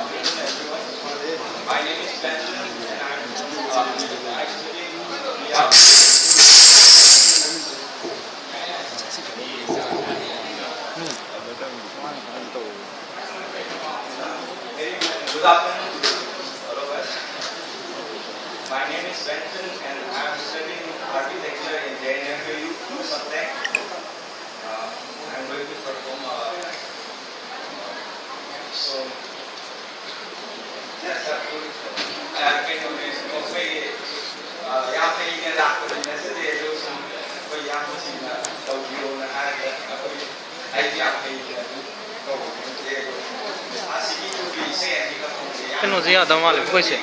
afternoon, everyone. My name is Benson, and I'm actually yeah. Good afternoon to all of us. My name is Benson, and I'm studying architecture in JNFU Subtech. I'm going to perform so yes, cái điều này có cái giao thay nhân lạc của mình sẽ để cho chúng bây giờ chỉ là đầu điều là ai giao thay cầu để ACB to be xe thì các công ty cái nó gì ở đâu mà lại quay xe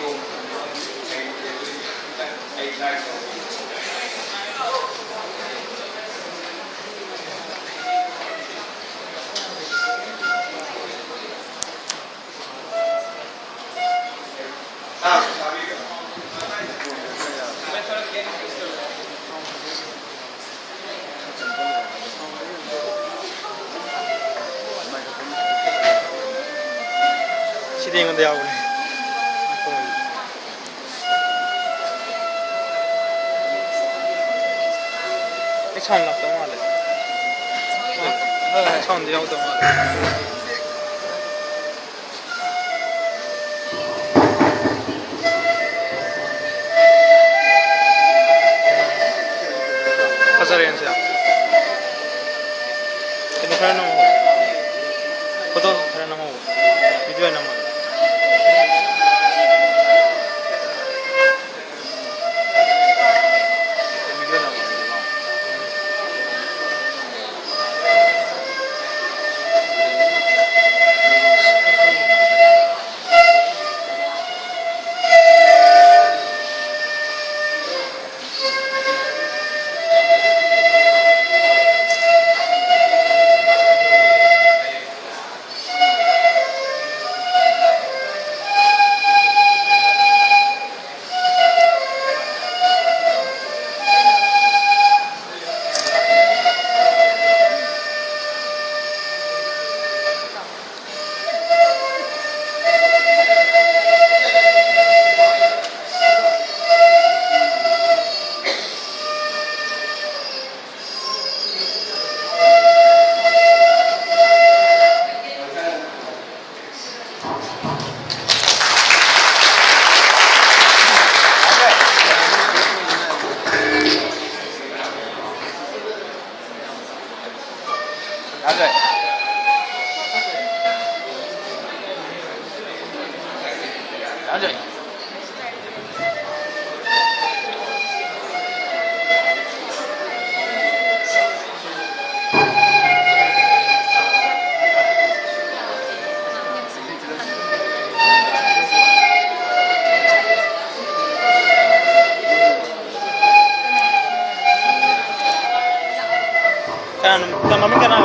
시대인 대학원에 처음 났던 말에 처음 들어오던 말에 Pasarense ini kaya namo foto kaya namo video namo kan namanya kan